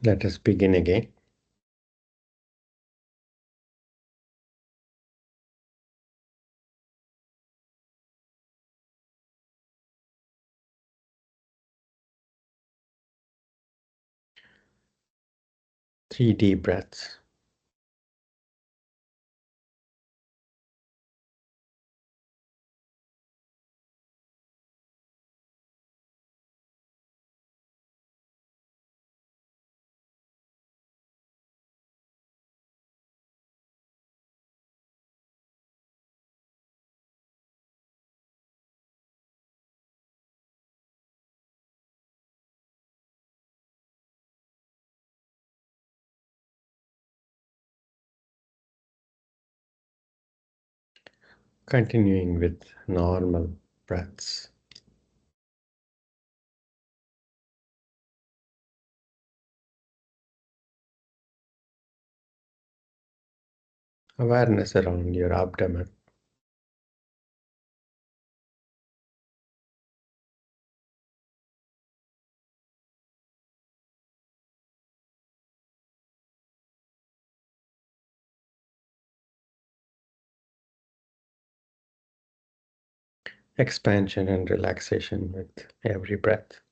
Let us begin again. Three deep breaths. Continuing with normal breaths. Awareness around your abdomen. Expansion and relaxation with every breath.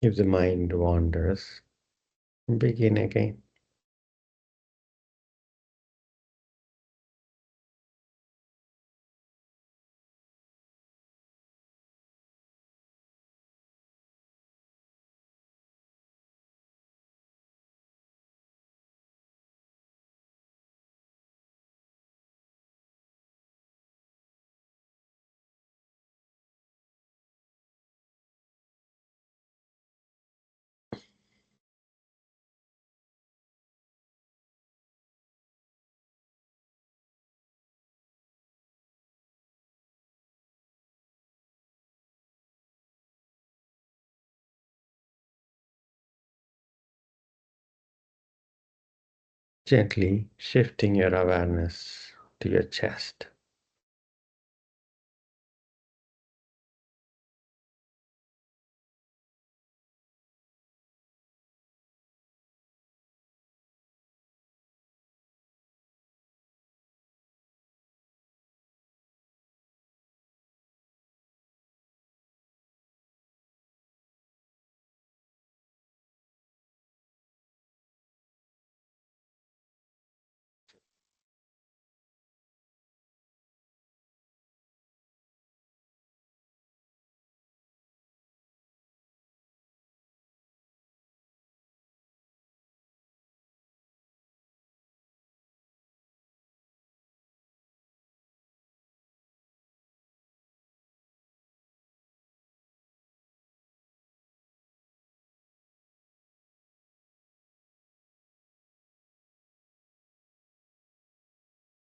If the mind wanders, begin again. Gently shifting your awareness to your chest.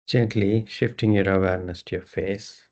Gently shifting your awareness to your face.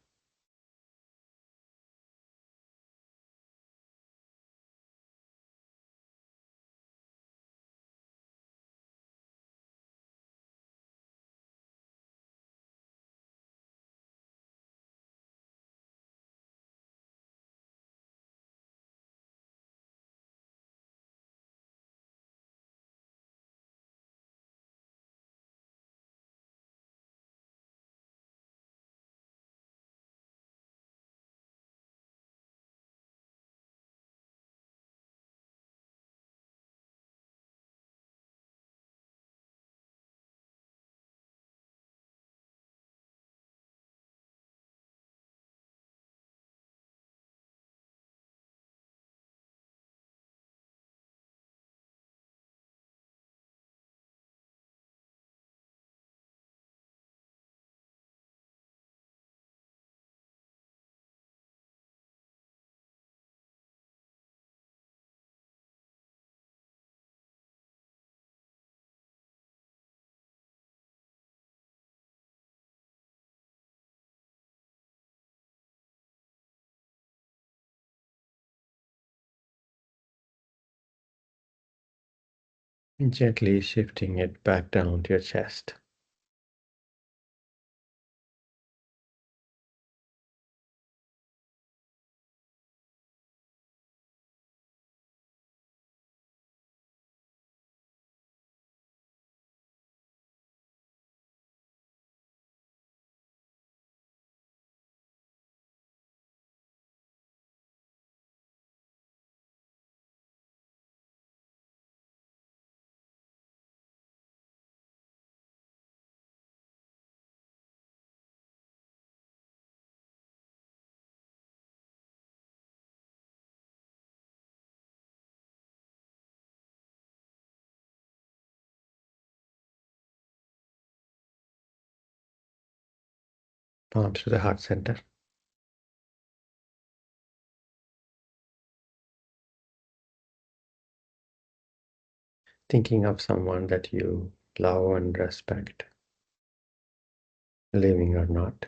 Gently shifting it back down to your chest. Palms to the heart center. Thinking of someone that you love and respect, living or not.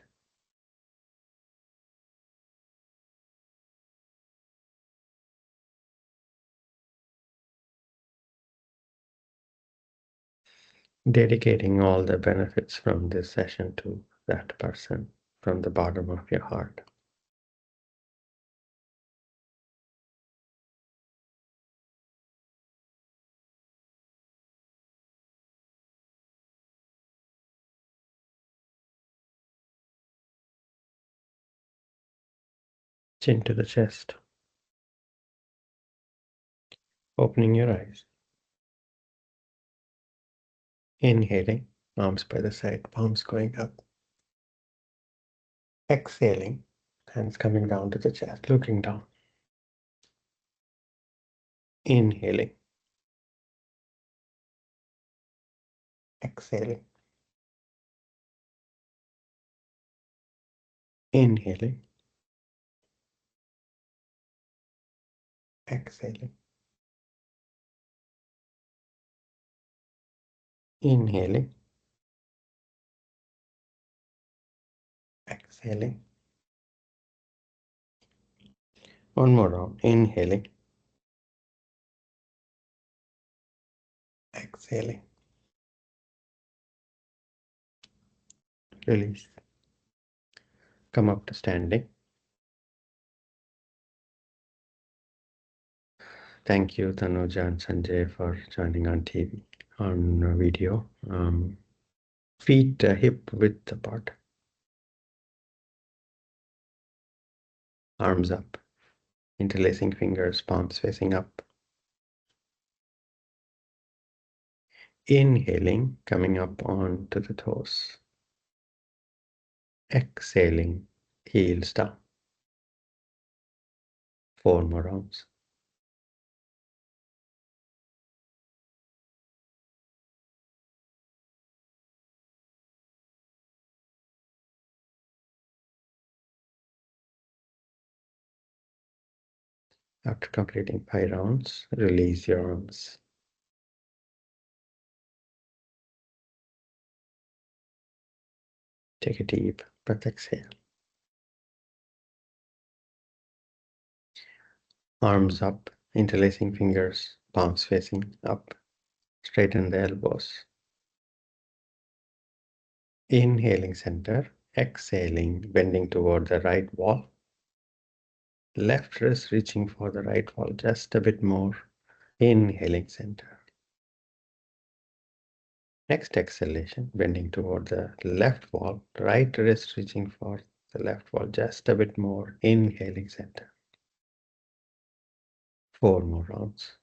Dedicating all the benefits from this session to that person from the bottom of your heart. Chin to the chest. Opening your eyes. Inhaling, arms by the side, palms going up. Exhaling, hands coming down to the chest, looking down. Inhaling, exhaling. Inhaling, exhaling. Inhaling, exhaling. One more round. Inhaling, exhaling. Release. Come up to standing. Thank you, Tanuja and Sanjay, for joining on TV, on video. Feet hip width apart. Arms up. Interlacing fingers, palms facing up. Inhaling, coming up onto the toes. Exhaling, heels down. 4 more rounds. After completing 5 rounds, release your arms. Take a deep breath, exhale. Arms up, interlacing fingers, palms facing up. Straighten the elbows. Inhaling center, exhaling, bending toward the right wall. Left wrist reaching for the right wall just a bit more. Inhaling center. Next exhalation, bending toward the left wall, right wrist reaching for the left wall just a bit more. Inhaling center. 4 more rounds.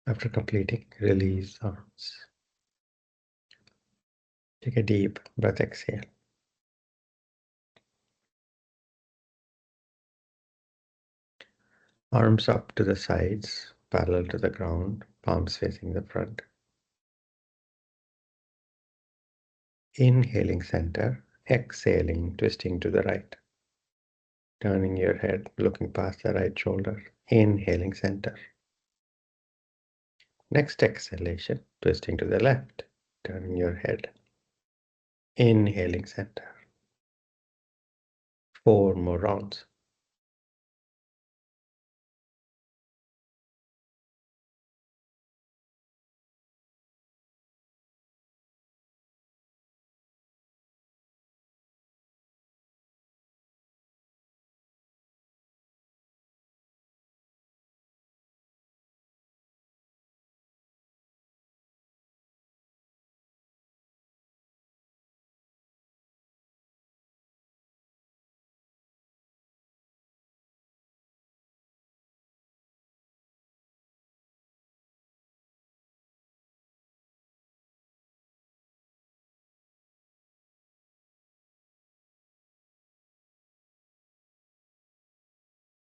After completing, release arms. Take a deep breath, exhale. Arms up to the sides, parallel to the ground, palms facing the front. Inhaling center, exhaling, twisting to the right. Turning your head, looking past the right shoulder. Inhaling center. Next exhalation, twisting to the left, turning your head. Inhaling center. 4 more rounds.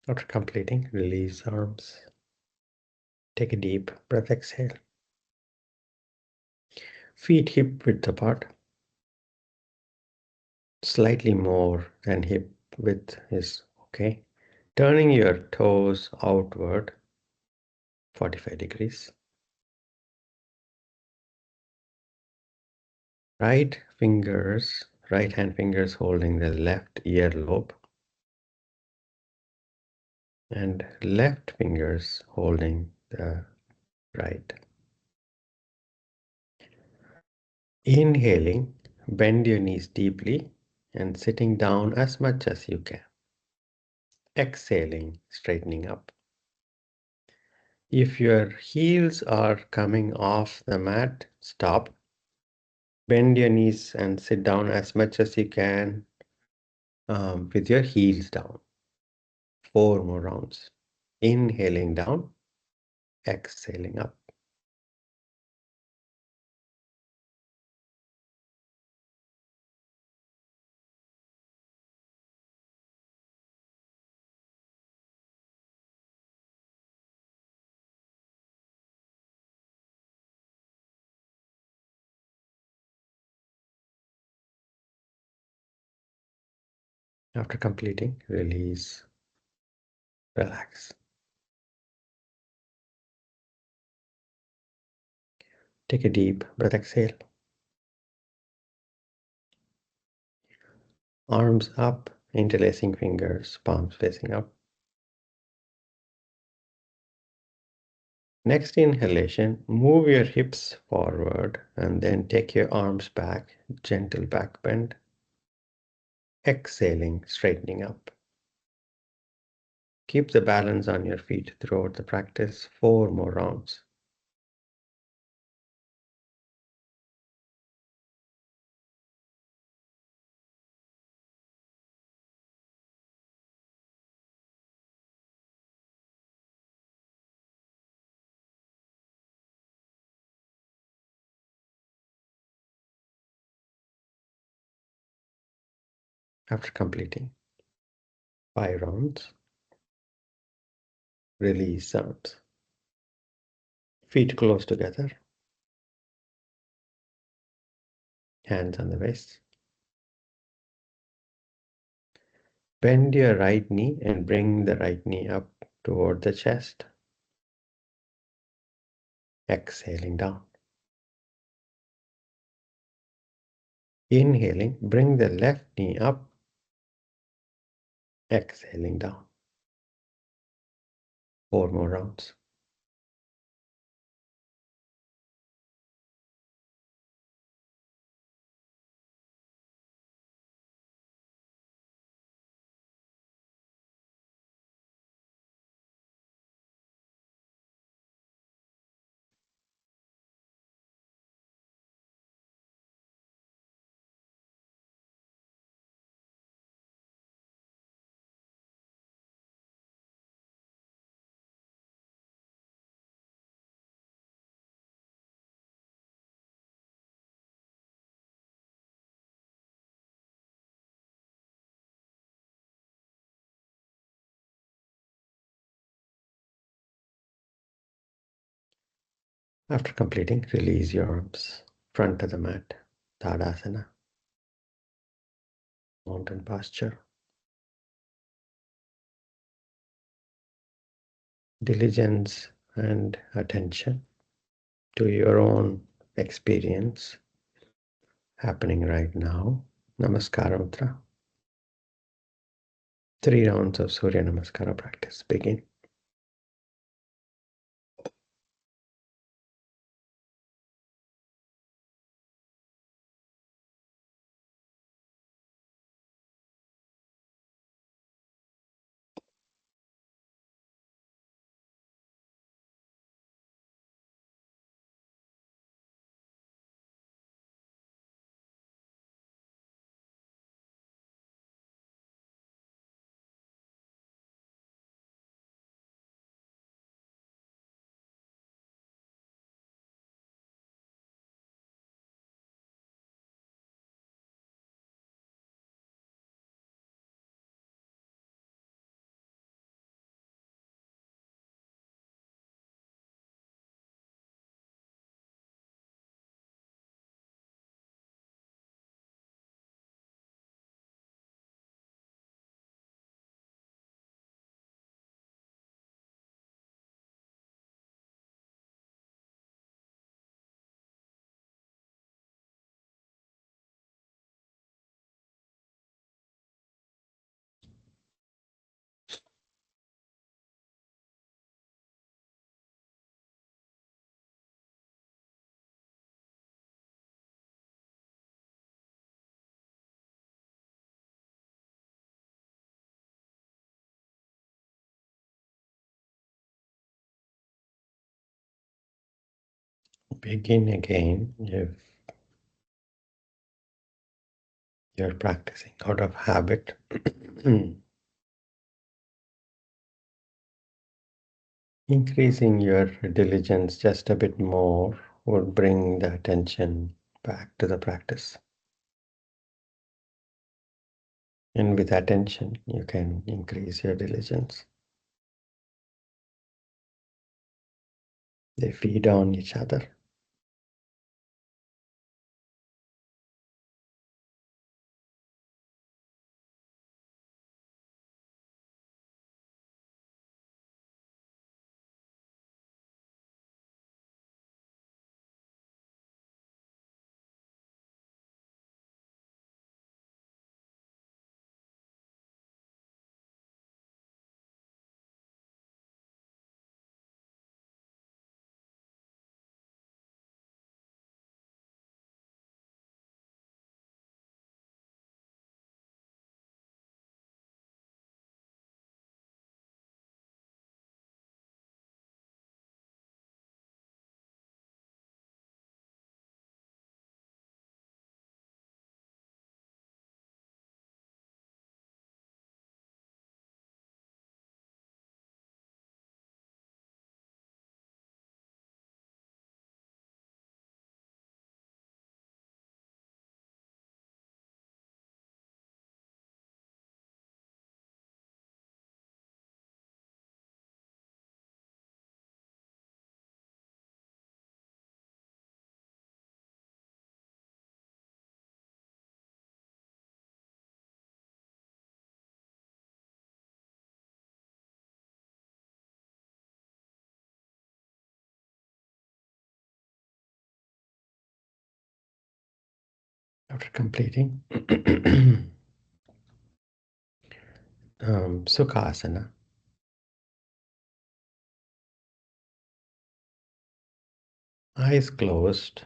After completing, release arms. Take a deep breath, exhale. Feet hip width apart. Slightly more than hip width is okay. Turning your toes outward, 45 degrees. Right hand fingers holding the left earlobe, and left fingers holding the right. Inhaling, bend your knees deeply and sitting down as much as you can. Exhaling, straightening up. If your heels are coming off the mat, stop. Bend your knees and sit down as much as you can with your heels down. 4 more rounds. Inhaling down, exhaling up. After completing, release, relax. Take a deep breath, exhale. Arms up, interlacing fingers, palms facing up. Next inhalation, move your hips forward and then take your arms back, gentle back bend. Exhaling, straightening up. Keep the balance on your feet throughout the practice. 4 more rounds. After completing 5 rounds, release arms. Feet close together, hands on the waist. Bend your right knee and bring the right knee up toward the chest. Exhaling down. Inhaling, bring the left knee up. Exhaling down. 4 more rounds. After completing, release your arms, front of the mat, Tadasana, mountain posture. Diligence and attention to your own experience happening right now. Namaskara Mudra. 3 rounds of Surya Namaskara practice. Begin. Begin again if you're practicing out of habit. Increasing your diligence just a bit more would bring the attention back to the practice. And with attention, you can increase your diligence. They feed on each other. After completing Sukhasana, eyes closed,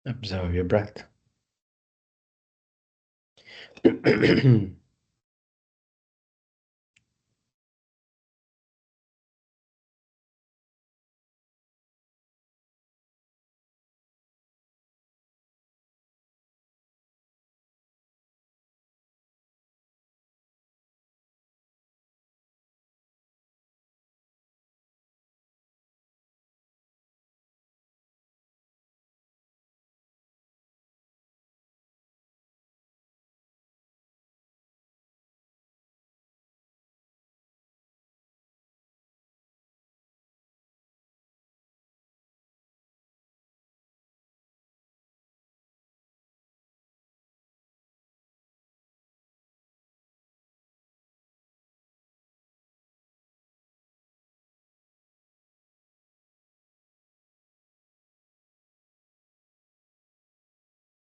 observe your breath.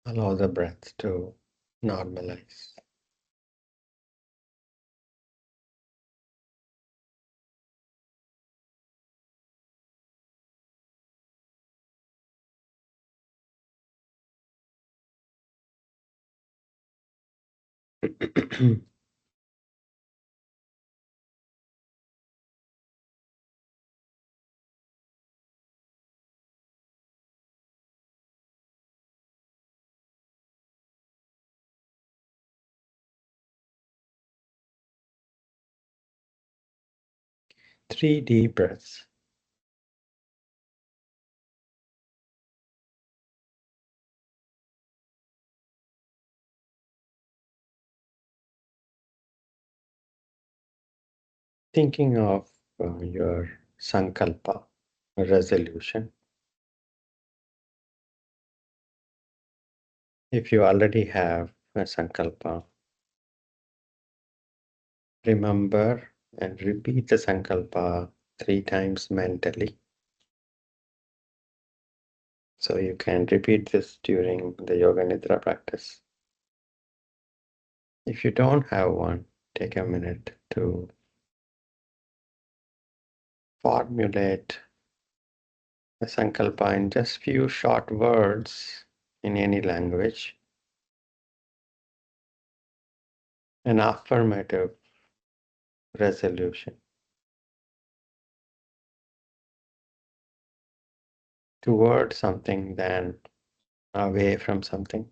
Allow the breath to normalize. Three deep breaths. Thinking of your sankalpa, resolution. If you already have a sankalpa, remember and repeat the sankalpa 3 times mentally. So you can repeat this during the yoga nidra practice. If you don't have one, take a minute to formulate a sankalpa in just few short words in any language. An affirmative resolution toward something than away from something.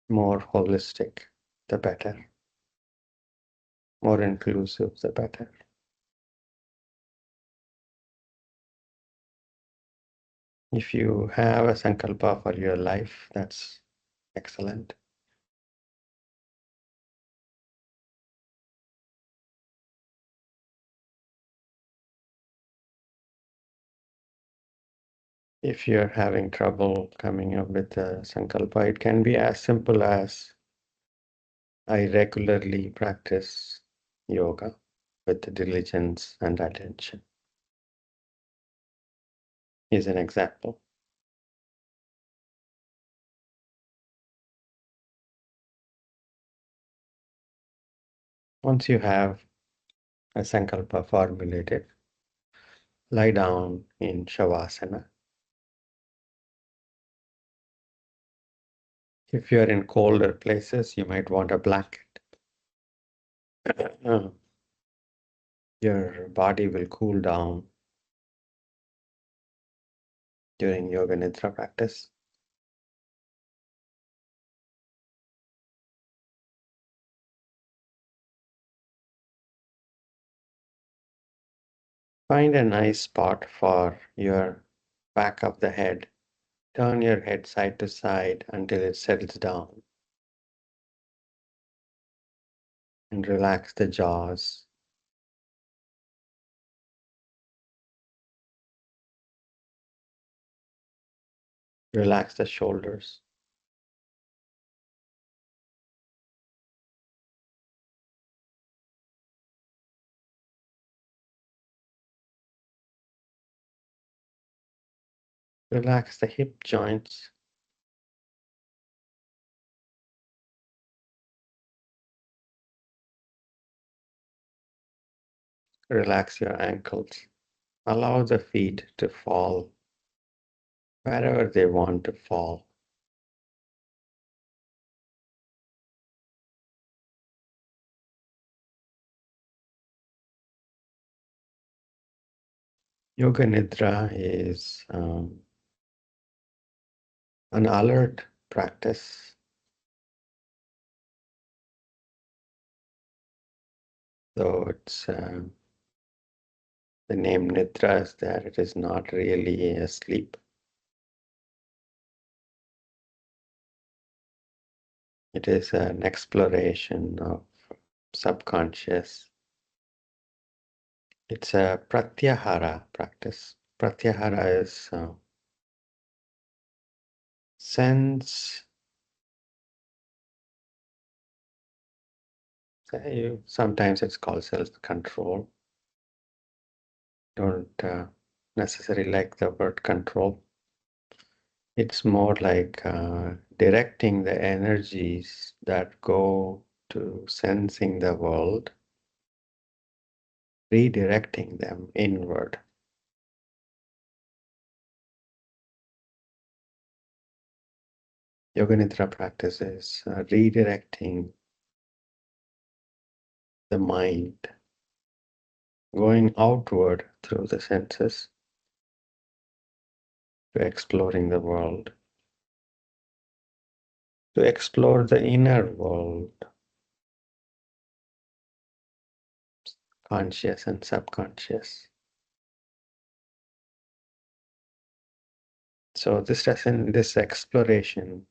More holistic, the better. More inclusive, the better. If you have a sankalpa for your life, that's excellent. If you're having trouble coming up with a sankalpa, it can be as simple as I regularly practice yoga with diligence and attention, is an example. Once you have a sankalpa formulated, lie down in shavasana. If you're in colder places, you might want a blanket. Your body will cool down during yoga nidra practice. Find a nice spot for your back of the head. Turn your head side to side until it settles down. And relax the jaws. Relax the shoulders. Relax the hip joints. Relax your ankles. Allow the feet to fall wherever they want to fall. Yoga Nidra is an alert practice. So it's the name Nidra is there. It is not really a sleep. It is an exploration of subconscious. It's a pratyahara practice. Pratyahara is sense. Sometimes it's called self-control. Don't necessarily like the word control. It's more like directing the energies that go to sensing the world, redirecting them inward. Yoga Nidra practice is redirecting the mind, going outward through the senses to exploring the world, to explore the inner world, conscious and subconscious. So this exploration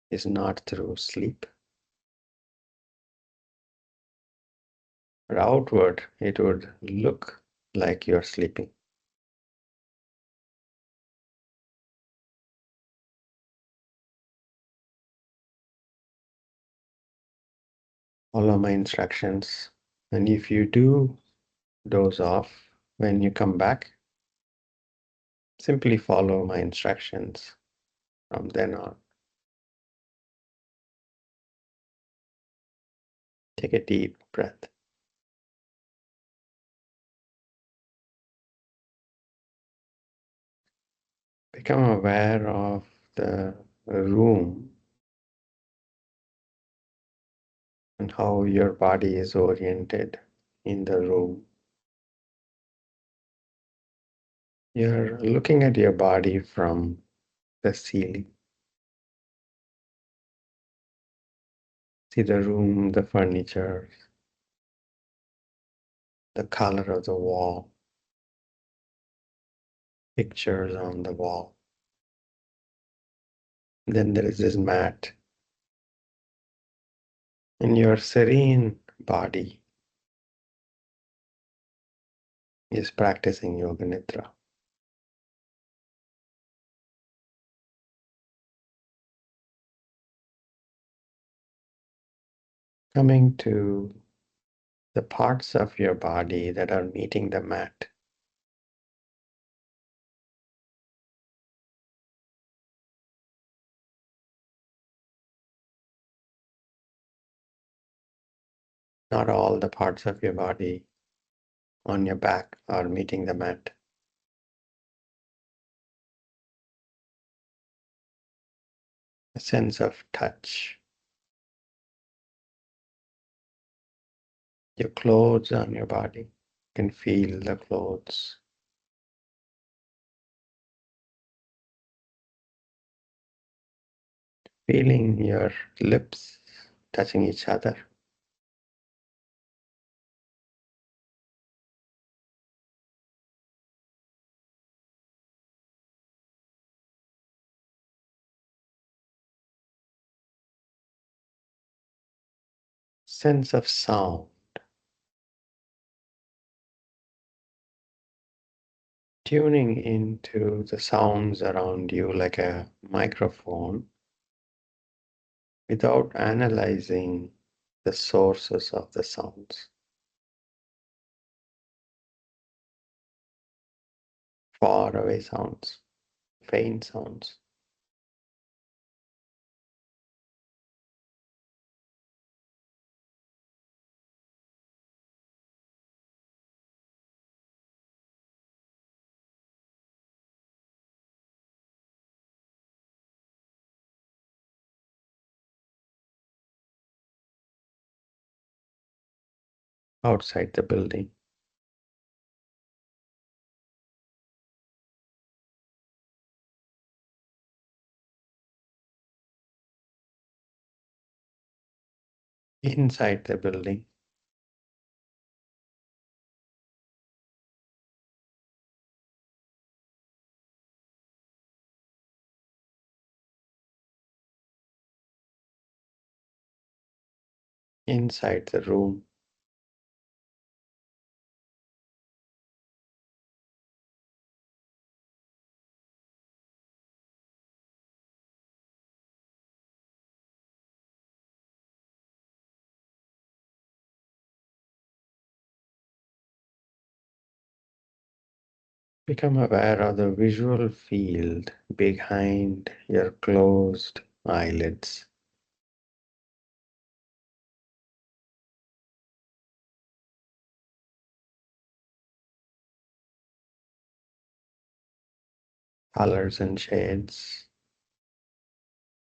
is not through sleep, but outward it would look like you're sleeping. Follow my instructions, and if you do doze off when you come back, simply follow my instructions from then on. Take a deep breath. Become aware of the room and how your body is oriented in the room. You're looking at your body from the ceiling. See the room, the furniture, the color of the wall, pictures on the wall. Then there is this mat, and your serene body is practicing Yoga Nidra. Coming to the parts of your body that are meeting the mat. Not all the parts of your body on your back are meeting the mat. A sense of touch. Your clothes on your body. You can feel the clothes. Feeling your lips touching each other. Sense of sound. Tuning into the sounds around you like a microphone without analyzing the sources of the sounds. Far away sounds, faint sounds. Outside the building. Inside the building. Inside the room. Become aware of the visual field behind your closed eyelids. Colors and shades,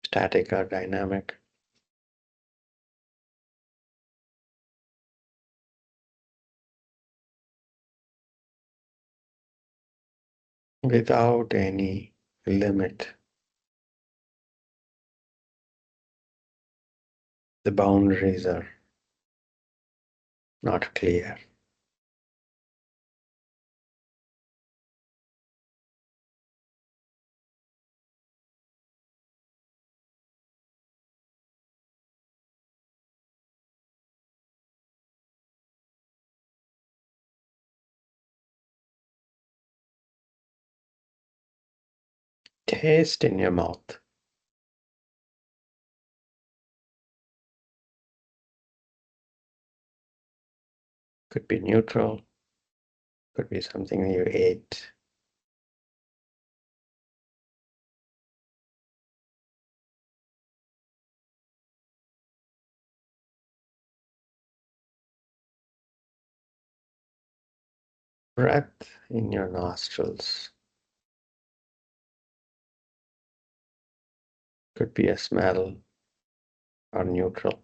static or dynamic. Without any limit. The boundaries are not clear. Taste in your mouth. Could be neutral, could be something you ate. Breath in your nostrils. Could be a smell or neutral.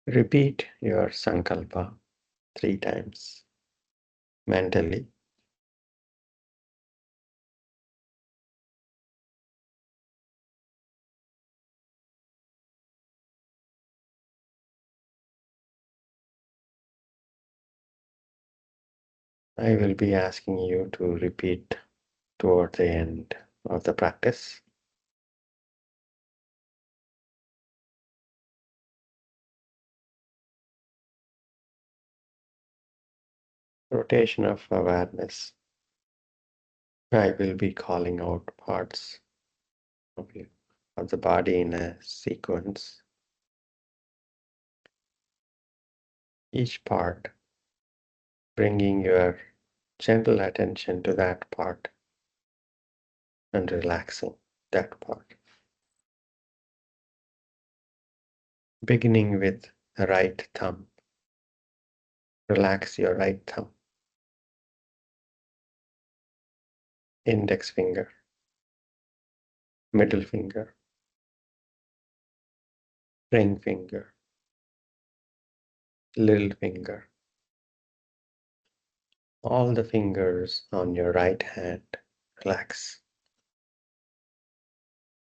Repeat your sankalpa 3 times mentally. I will be asking you to repeat toward the end of the practice. Rotation of awareness. I will be calling out parts of you, of the body in a sequence. Each part bringing your gentle attention to that part and relaxing that part. Beginning with the right thumb. Relax your right thumb. Index finger, middle finger, ring finger, little finger. All the fingers on your right hand. Relax.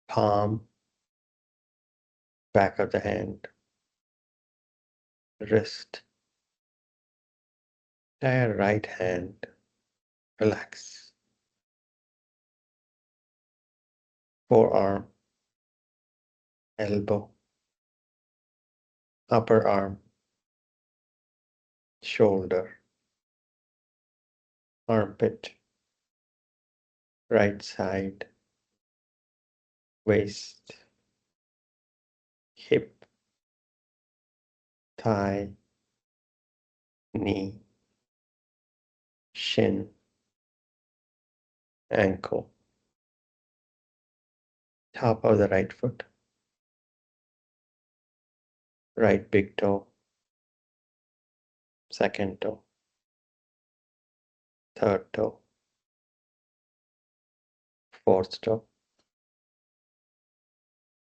Palm, back of the hand, wrist, entire right hand. Relax. Forearm, elbow, upper arm, shoulder, armpit, right side, waist, hip, thigh, knee, shin, ankle, top of the right foot, right big toe, second toe, third toe, fourth toe,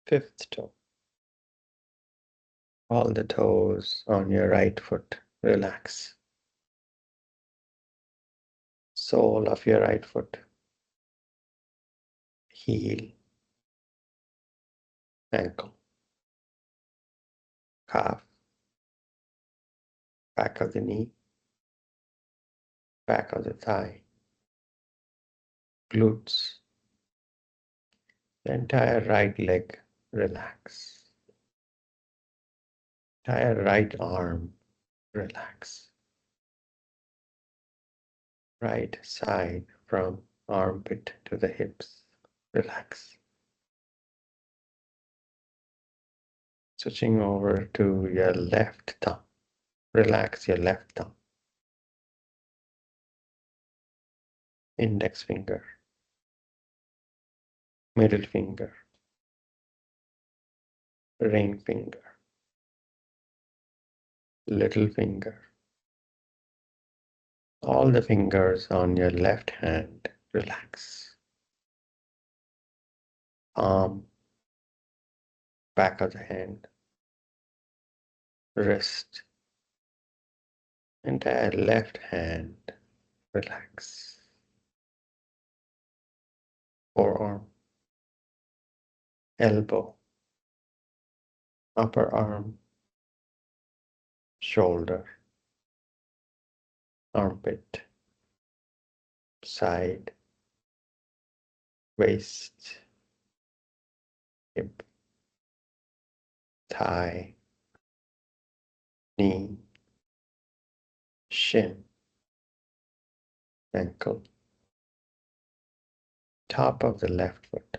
fifth toe. All the toes on your right foot. Relax. Sole of your right foot, heel, ankle, calf, back of the knee, back of the thigh, glutes, the entire right leg. Relax. Entire right arm. Relax. Right side from armpit to the hips. Relax. Switching over to your left thumb. Relax your left thumb. Index finger, middle finger, ring finger, little finger. All the fingers on your left hand. Relax. Palm, back of the hand, wrist, entire left hand. Relax. Forearm, elbow, upper arm, shoulder, armpit, side, waist, hip, thigh, knee, shin, ankle, top of the left foot,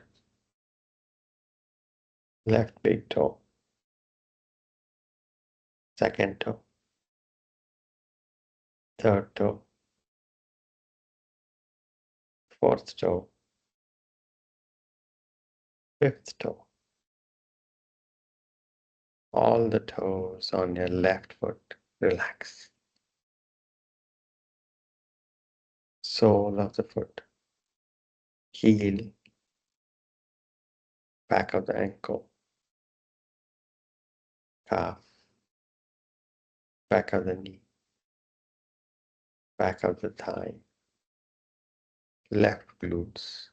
left big toe, second toe, third toe, fourth toe, fifth toe. All the toes on your left foot. Relax. Sole of the foot, heel, back of the ankle, calf, back of the knee, back of the thigh, left glutes,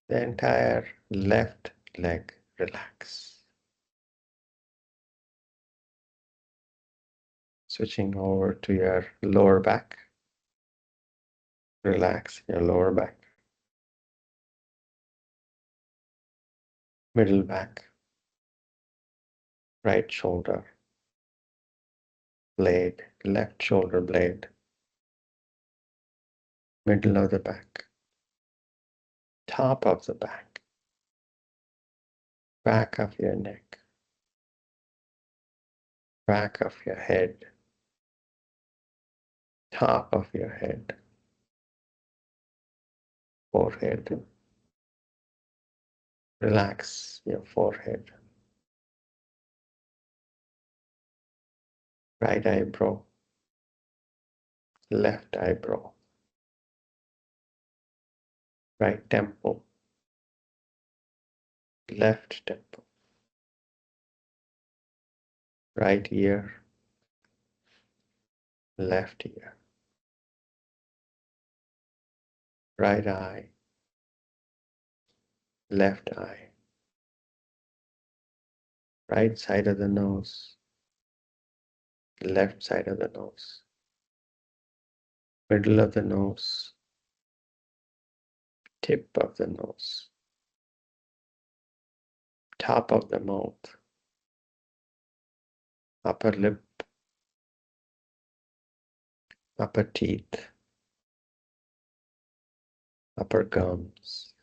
the entire left leg. Relax. Switching over to your lower back. Relax your lower back, middle back, right shoulder, blade, left shoulder blade, middle of the back, top of the back of your neck, back of your head, top of your head, forehead. Relax your forehead, right eyebrow, left eyebrow, right temple, left temple, right ear, left ear, right eye, left eye, right side of the nose, left side of the nose, middle of the nose, tip of the nose, top of the mouth, upper lip, upper teeth, upper gums,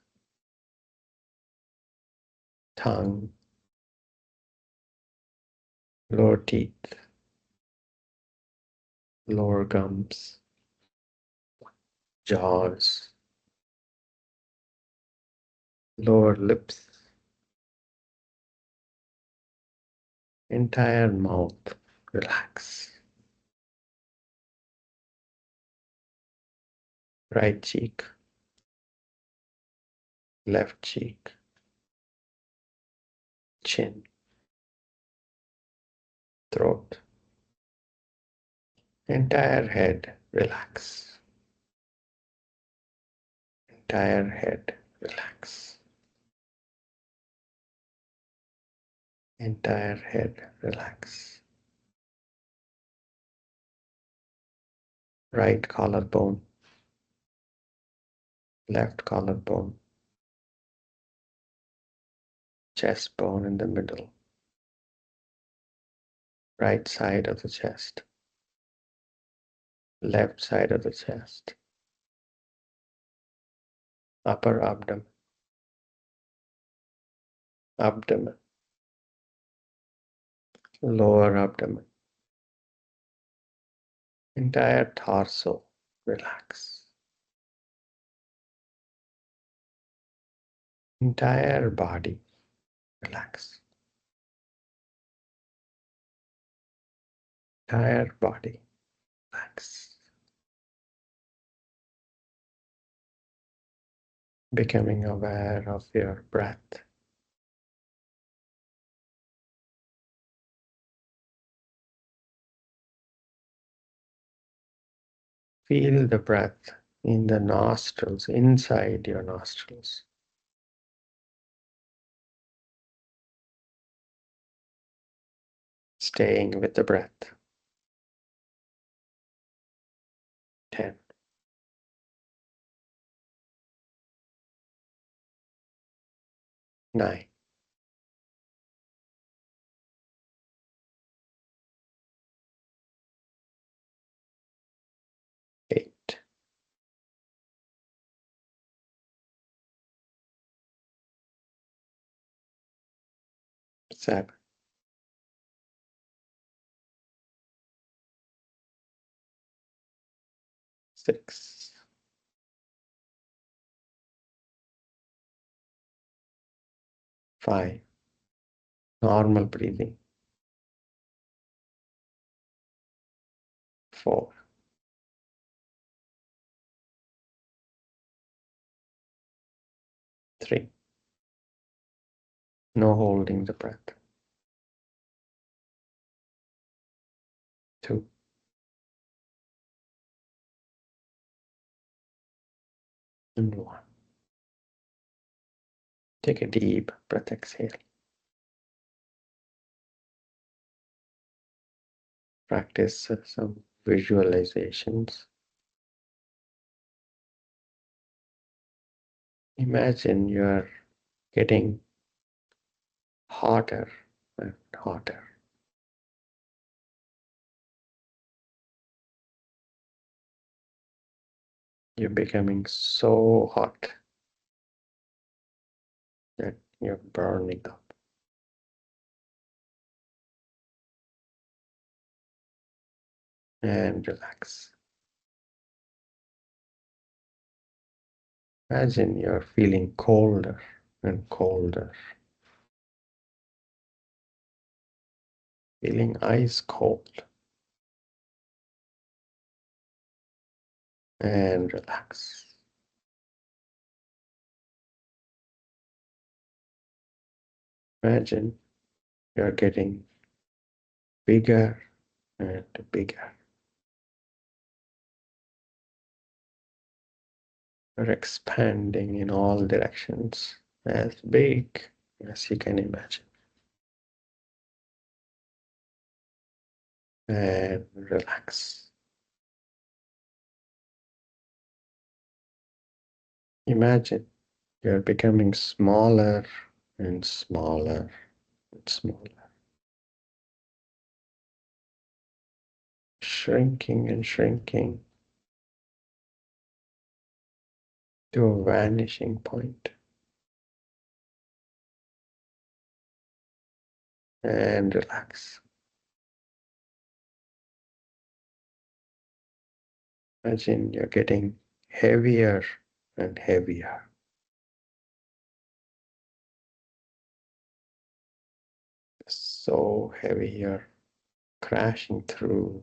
tongue, lower teeth, lower gums, jaws, lower lips, entire mouth. Relax. Right cheek, left cheek, chin, throat, entire head. Relax. Entire head. Relax. Entire head. Relax. Right collarbone, left collarbone, chest bone in the middle, right side of the chest, left side of the chest, upper abdomen, abdomen, lower abdomen, entire torso, relax. Entire body, relax. Entire body, relax. Becoming aware of your breath. Feel the breath in the nostrils, inside your nostrils. Staying with the breath. 10, 9, 8, 7, 6, 5. Normal breathing. 4, 3. No holding the breath. 2, and 1. Take a deep breath, exhale. Practice some visualizations. Imagine you're getting hotter and hotter. You're becoming so hot that you're burning up. And relax. Imagine you're feeling colder and colder, feeling ice cold. And relax. Imagine you're getting bigger and bigger. You're expanding in all directions, as big as you can imagine. And relax. Imagine you're becoming smaller and smaller and smaller, shrinking and shrinking to a vanishing point. And relax. Imagine you're getting heavier and heavier. So heavy you're crashing through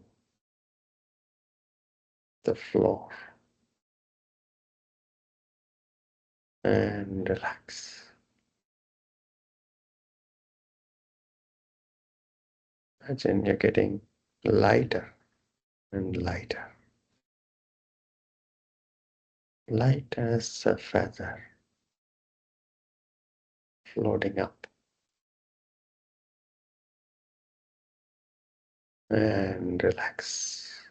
the floor. And relax. Imagine you're getting lighter and lighter. Light as a feather floating up. And relax.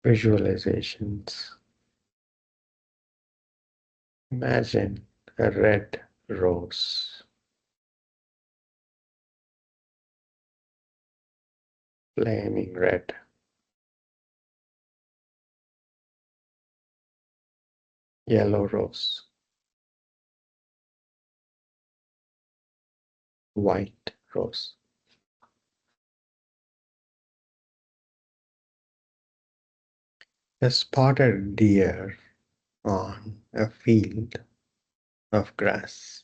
Visualizations. Imagine a red rose. flaming red, yellow rose, white rose. A spotted deer on a field of grass.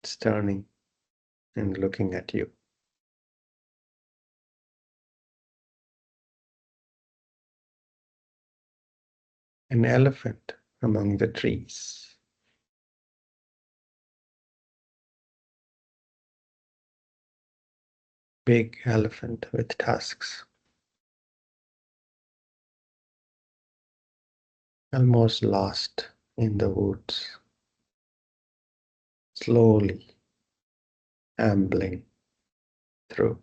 It's turning and looking at you. An elephant among the trees. Big elephant with tusks. Almost lost in the woods. Slowly ambling through.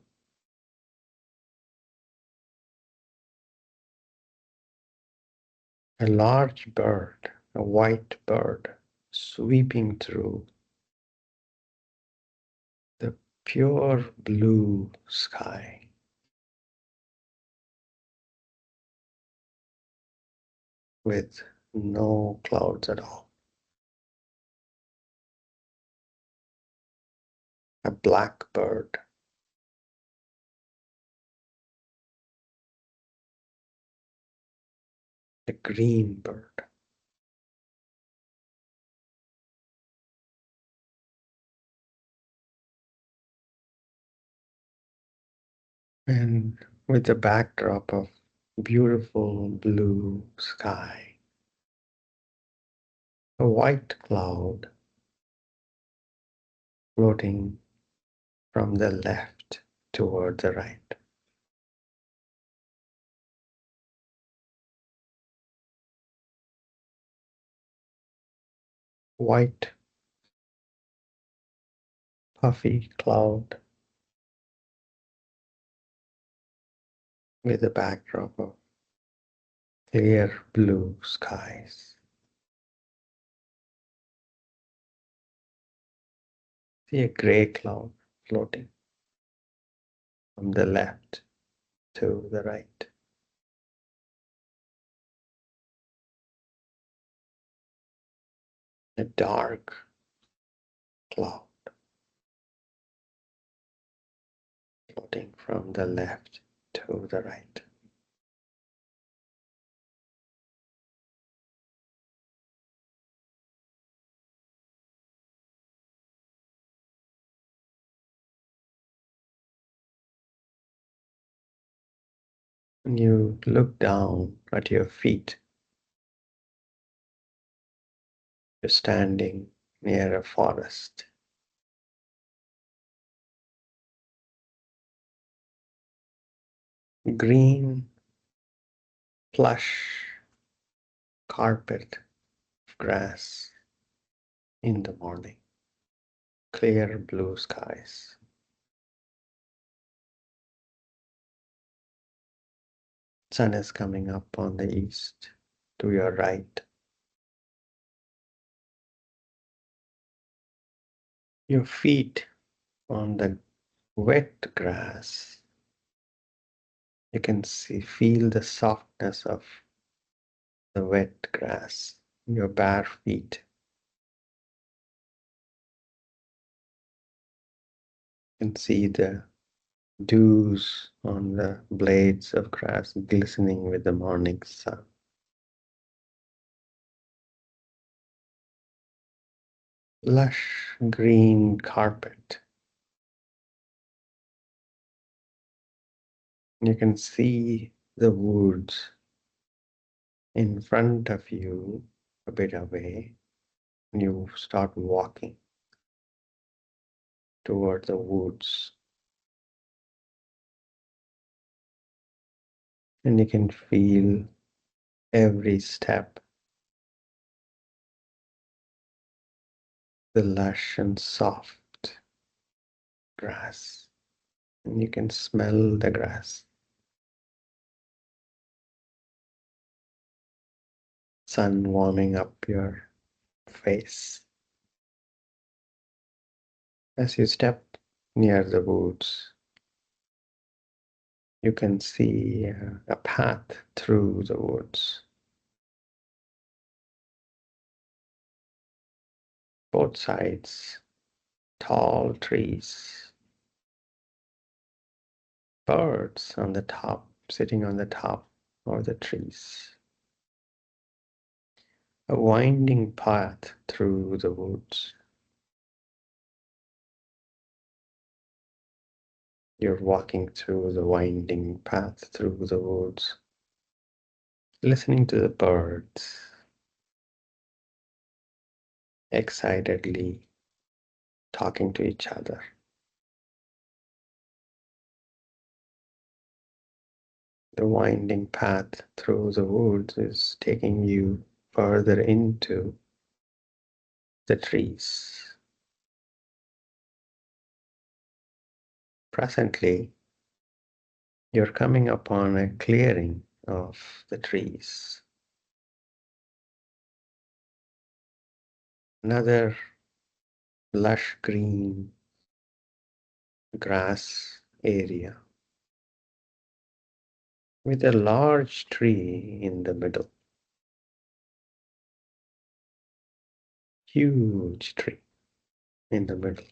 A large bird, a white bird, sweeping through the pure blue sky. With no clouds at all. A black bird. A green bird. And with the backdrop of beautiful blue sky, a white cloud floating from the left toward the right. White, puffy cloud with a backdrop of clear blue skies. See a gray cloud floating from the left to the right. A dark cloud floating from the left to the right. When you look down at your feet, you're standing near a forest. Green, plush carpet of grass in the morning. Clear blue skies. Sun is coming up on the east to your right. Your feet on the wet grass. You can feel the softness of the wet grass in your bare feet. You can see the dews on the blades of grass glistening with the morning sun. Lush green carpet. You can see the woods in front of you a bit away, and you start walking toward the woods. And you can feel every step the lush and soft grass. And you can smell the grass. Sun warming up your face. As you step near the woods, you can see a path through the woods. Both sides, tall trees, birds on the top, sitting on the top of the trees. A winding path through the woods. You're walking through the winding path through the woods, listening to the birds, excitedly talking to each other. The winding path through the woods is taking you further into the trees. Presently, you're coming upon a clearing of the trees. Another lush green grass area with a large tree in the middle. Huge tree in the middle.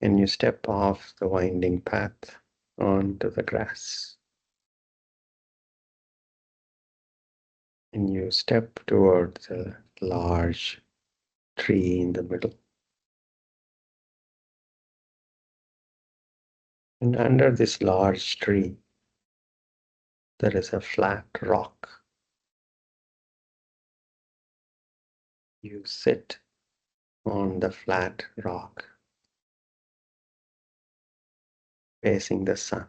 And you step off the winding path onto the grass. And you step toward the large tree in the middle. And under this large tree, there is a flat rock. You sit on the flat rock, facing the sun.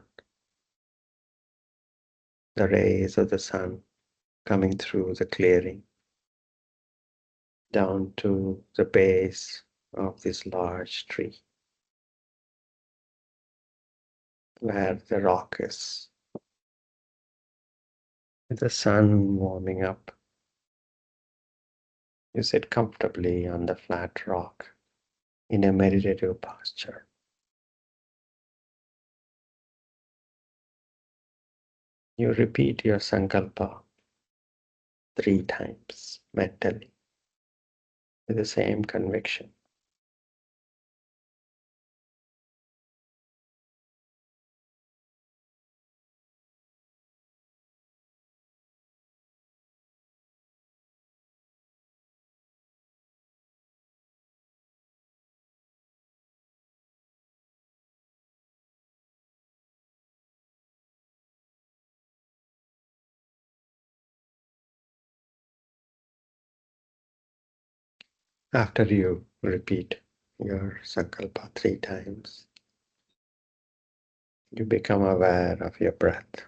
The rays of the sun coming through the clearing down to the base of this large tree, where the rock is. With the sun warming up, you sit comfortably on the flat rock in a meditative posture. You repeat your sankalpa 3 times mentally with the same conviction. After you repeat your sankalpa 3 times, you become aware of your breath.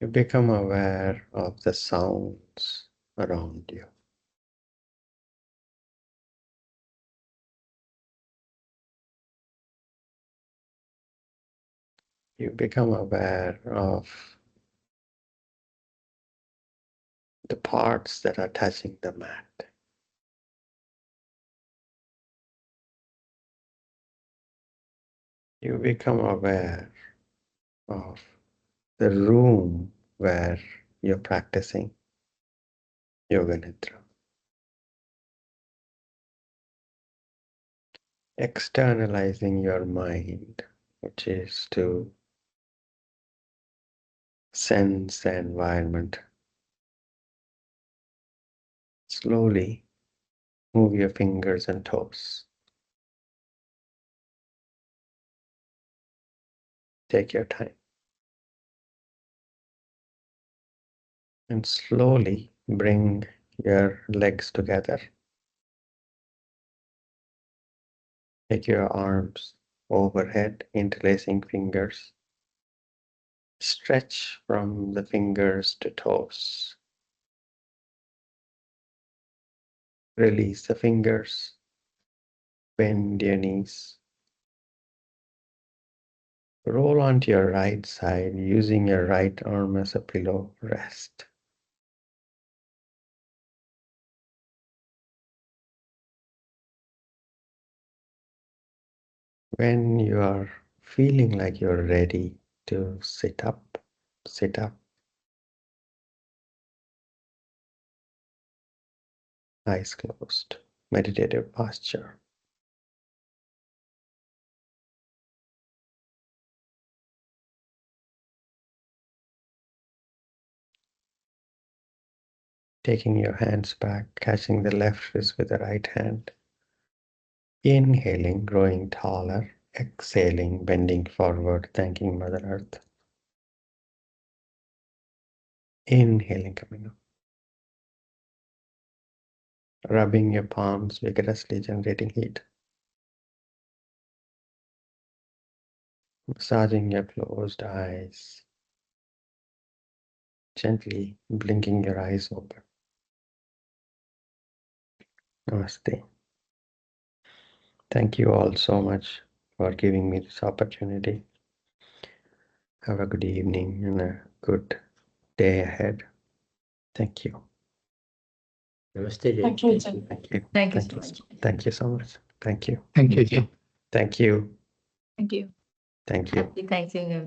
You become aware of the sounds around you. You become aware of the parts that are touching the mat. You become aware of the room where you're practicing yoga nidra. Externalizing your mind, which is to sense the environment. Slowly move your fingers and toes. Take your time. And slowly bring your legs together. Take your arms overhead, interlacing fingers. Stretch from the fingers to toes. Release the fingers. Bend your knees. Roll onto your right side using your right arm as a pillow. Rest. When you are feeling like you're ready to sit up, sit up. Eyes closed. Meditative posture. Taking your hands back, catching the left wrist with the right hand. Inhaling, growing taller. Exhaling, bending forward, thanking Mother Earth. Inhaling, coming up. Rubbing your palms vigorously, generating heat. Massaging your closed eyes. Gently blinking your eyes open. Namaste. Thank you all so much for giving me this opportunity. Have a good evening and a good day ahead. Thank you. Namaste, Jay. Thank you. Thank you. Thank you Thank so you. much. Thank you so much. Thank you. Thank you. Thank you. Thank you. Thank you. Happy Thanksgiving, everyone.